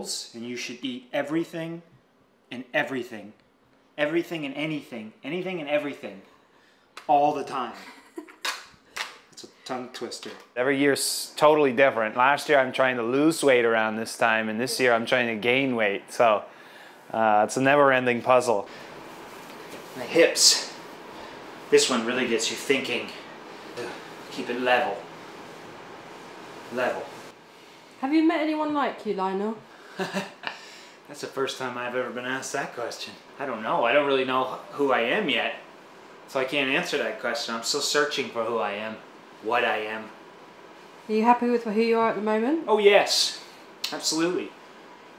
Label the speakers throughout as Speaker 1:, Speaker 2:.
Speaker 1: rules, and you should eat everything and everything. Everything and anything. Anything and everything. All the time. It's a tongue twister. Every year's totally different. Last year I'm trying to lose weight around this time, and this year I'm trying to gain weight. So it's a never-ending puzzle. My hips. This one really gets you thinking. Keep it level. Level.
Speaker 2: Have you met anyone like you, Lionel?
Speaker 1: That's the first time I've ever been asked that question. I don't know. I don't really know who I am yet. So I can't answer that question. I'm still searching for who I am. What I am.
Speaker 2: Are you happy with who you are at the moment?
Speaker 1: Oh yes. Absolutely.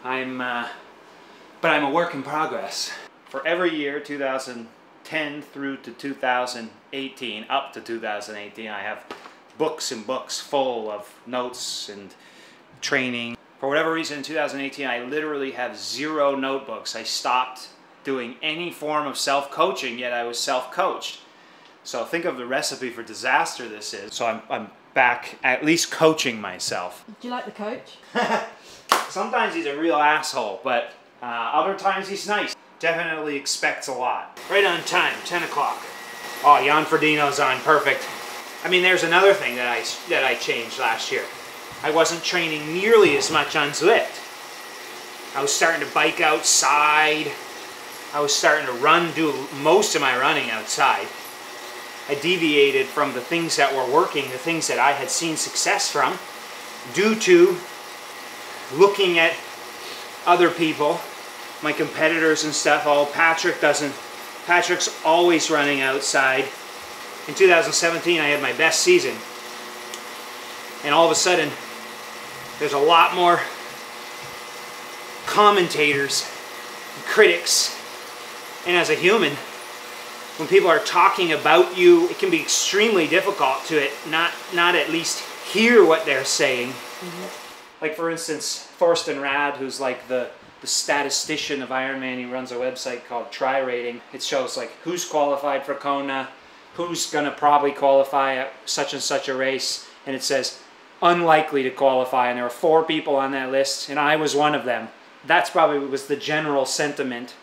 Speaker 1: But I'm a work in progress. For every year, 2010 through to 2018, up to 2018, I have books and books full of notes and training. For whatever reason, in 2018, I literally have 0 notebooks. I stopped doing any form of self-coaching, yet I was self-coached. So think of the recipe for disaster this is. So I'm back at least coaching myself.
Speaker 2: Do you like the coach?
Speaker 1: Sometimes he's a real asshole, but other times he's nice. Definitely expects a lot. Right on time, 10 o'clock. Oh, Jan Frodeno's on, perfect. I mean, there's another thing that I changed last year. I wasn't training nearly as much on Zwift. I was starting to bike outside. I was starting to run, do most of my running outside. I deviated from the things that were working, the things that I had seen success from, due to looking at other people, my competitors and stuff. Oh, Patrick's always running outside. In 2017, I had my best season. And all of a sudden, there's a lot more commentators, critics, and as a human, when people are talking about you, it can be extremely difficult to not at least hear what they're saying. Mm-hmm. Like for instance, Thorsten Rad, who's like the statistician of Ironman, he runs a website called Try Rating. It shows like who's qualified for Kona, who's gonna probably qualify at such and such a race, and it says unlikely to qualify, and there were 4 people on that list, and I was one of them. That's probably was the general sentiment,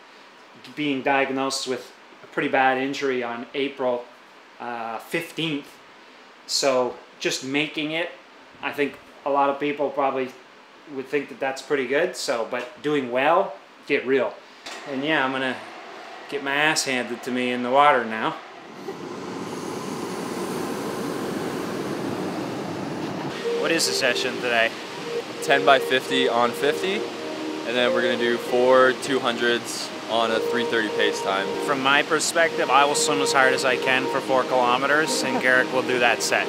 Speaker 1: being diagnosed with a pretty bad injury on April 15th. So just making it, I think a lot of people probably would think that that's pretty good. So, but doing well, get real. And yeah, I'm gonna get my ass handed to me in the water now. What is the session today?
Speaker 3: 10 by 50 on 50, and then we're gonna do 4 200s on a 3:30 pace time.
Speaker 1: From my perspective, I will swim as hard as I can for 4 kilometers, and Garrick will do that set.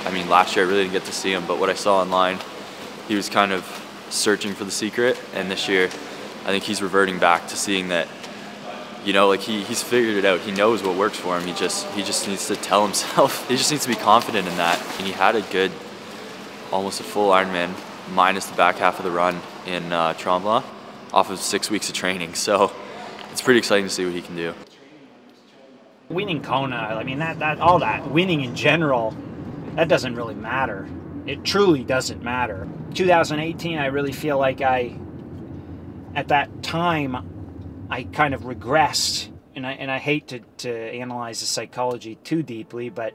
Speaker 3: I mean, last year I really didn't get to see him, but what I saw online, he was kind of searching for the secret, and this year I think he's reverting back to seeing that, you know, like he's figured it out. He knows what works for him. He just needs to tell himself. He just needs to be confident in that. And he had a good, almost a full Ironman, minus the back half of the run in Tremblant, off of 6 weeks of training. So it's pretty exciting to see what he can do.
Speaker 1: Winning Kona, I mean, all that winning in general, that doesn't really matter. It truly doesn't matter. 2018, I really feel like at that time, I kind of regressed, and I hate to analyze the psychology too deeply, but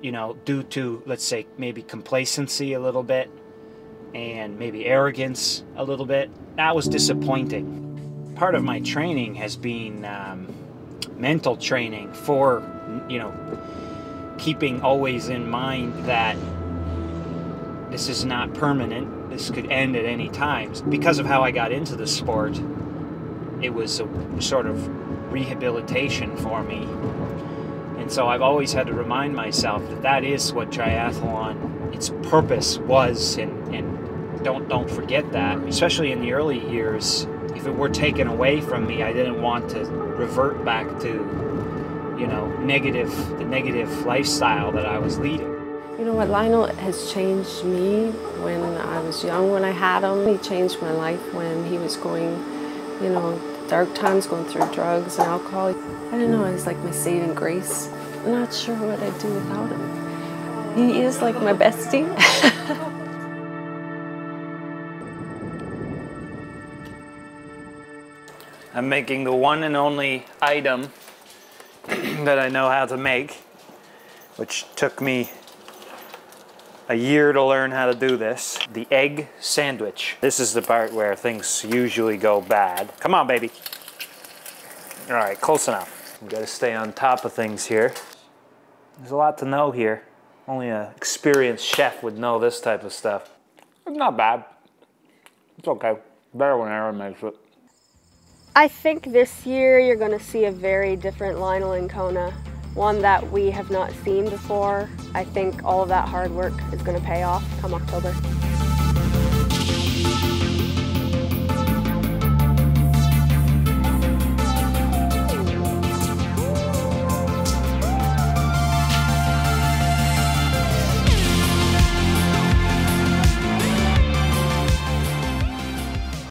Speaker 1: you know, due to, let's say, maybe complacency a little bit, and maybe arrogance a little bit, that was disappointing. Part of my training has been mental training for, you know, keeping always in mind that this is not permanent. This could end at any time. Because of how I got into the sport, it was a sort of rehabilitation for me. And so I've always had to remind myself that that is what triathlon, its purpose was, and don't forget that. Especially in the early years, if it were taken away from me, I didn't want to revert back to, you know, the negative lifestyle that I was leading.
Speaker 4: You know what, Lionel has changed me when I was young, when I had him. He changed my life when he was going, you know, dark times, going through drugs and alcohol. I don't know, he's like my saving grace. I'm not sure what I'd do without him. He is like my bestie.
Speaker 1: I'm making the one and only item that I know how to make, which took me a year to learn how to do this. The egg sandwich. This is the part where things usually go bad. Come on, baby. All right, close enough. We gotta stay on top of things here. There's a lot to know here. Only an experienced chef would know this type of stuff. It's not bad. It's okay. Better when Aaron makes it.
Speaker 4: I think this year you're going to see a very different Lionel in Kona, one that we have not seen before. I think all of that hard work is going to pay off come October.